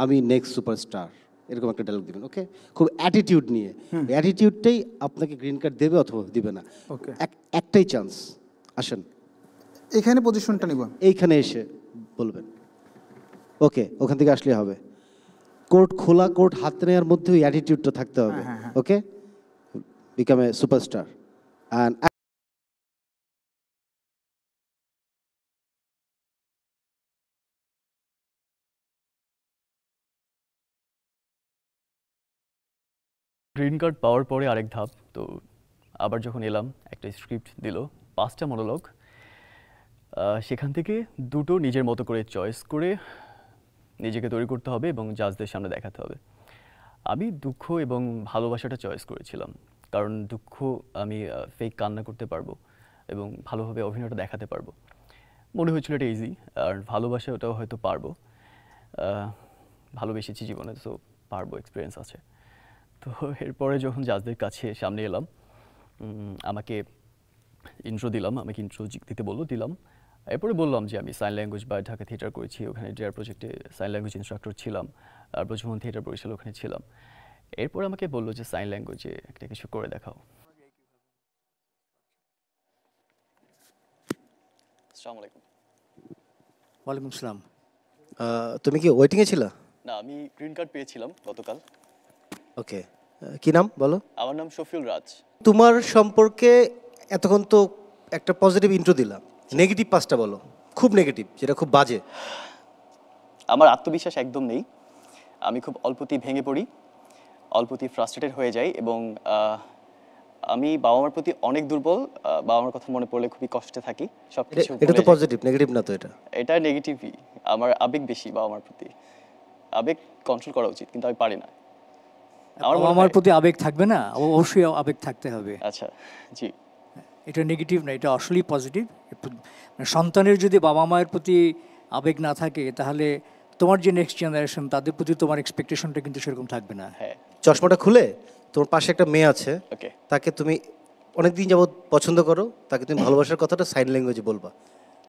আমি next superstar, এরকম একটা ডায়লগ দিবেন। ওকে, খুব অ্যাটিটিউড নিয়ে। অ্যাটিটিউডটাই আপনাকে গ্রিন কার্ড দেবে অথবা দিবে না। ওকে, একটাই চান্স, আসেন এখানে পজিশনটা নিব। এইখানে এসে বলবেন। ওকে, ওখান থেকে আসলে হবে। কোর্ট খোলা, কোর্ট হাতে নেওয়ার মধ্যে ওই অ্যাটিটিউডটা থাকতে হবে। Okay, become a superstar. And green card পাওয়ার পরে আরেক ধাপ, তো আবার যখন এলাম একটা স্ক্রিপ্ট দিল 5টা মনোলগ, সেখান থেকে দুটো নিজের মতো করে চয়েস করে নিজেকে তৈরি করতে হবে এবং জাজদের সামনে দেখাতে হবে। আমি দুঃখ এবং ভালোবাসাটা চয়েস করেছিলাম, কারণ দুঃখ আমি ফেক কান্না করতে পারবো এবং ভালোভাবে অভিনয়টা দেখাতে পারবো, মনে হয়েছিল এটা ইজি। আর ভালোবাসা ওটাও হয়তো পারবো, ভালোবেসেছি জীবনে, তো পারবো, এক্সপিরিয়েন্স আছে। তো এরপরে যখন জাজদের কাছে সামনে এলাম, আমাকে ইন্ট্রো দিলাম, আমাকে ইন্ট্রো দিতে বললো, দিলাম। এরপরে বললাম যে আমি সাইন ল্যাঙ্গুয়েজ বা ঢাকা থিয়েটার করেছি, ওখানে ডিআর প্রজেক্টে সাইন ল্যাঙ্গুয়েজ ইনস্ট্রাক্টর ছিলাম, আর যখন থিয়েটার পরিচাল ওখানে ছিলাম। এরপর আমাকে বললো যে সাইন ল্যাঙ্গুয়েজে একটা কিছু করে দেখাও। আসসালামু আলাইকুম। ওয়ালাইকুম আসসালাম। তুমি কি ওয়েটিংয়ে ছিলা? না, আমি গ্রিন কার্ড পেয়েছিলাম গতকাল। ওকে, কি নাম বলো? আমার নাম শফিউল রাজ। তোমার সম্পর্কে এতক্ষণ তো একটা পজিটিভ ইন্ট্রো দিলাম, নেগেটিভ 5টা বলো, খুব নেগেটিভ, যেটা খুব বাজে। আমার আত্মবিশ্বাস একদম নেই, আমি খুব অল্পতেই ভেঙে পড়ি, অল্পতেই ফ্রাস্ট্রেটেড হয়ে যাই, এবং আমি বাবা মার প্রতি অনেক দুর্বল। বাবা মার কথা মনে পড়লে খুবই কষ্টে থাকি, সব কিছু। এটা তো পজিটিভ, নেগেটিভ না তো এটা? এটা নেগেটিভই। আমার আবেগ বেশি বাবা মার প্রতি, আবেগ কন্ট্রোল করা উচিত, কিন্তু আমি পারি না। আমার প্রতি আবেগ থাকবে না? অবশ্যই আবেগ থাকতে হবে। আচ্ছা, জি। এটা নেগেটিভ না, এটা আসলেই পজিটিভ। সন্তানের যদি বাবা মায়ের প্রতি আবেগ না থাকে, তাহলে তোমার যে নেক্সট জেনারেশন, তাদের প্রতি তোমার এক্সপেকটেশনটা কিন্তু সেরকম থাকবে না। হ্যাঁ। চশমাটা খুলে তোমার পাশে একটা মেয়ে আছে, ওকে। তাকে তুমি অনেকদিন যাবত পছন্দ করো, তাকে তুমি ভালোবাসার কথাটা সাইন ল্যাঙ্গুয়েজে বলবা।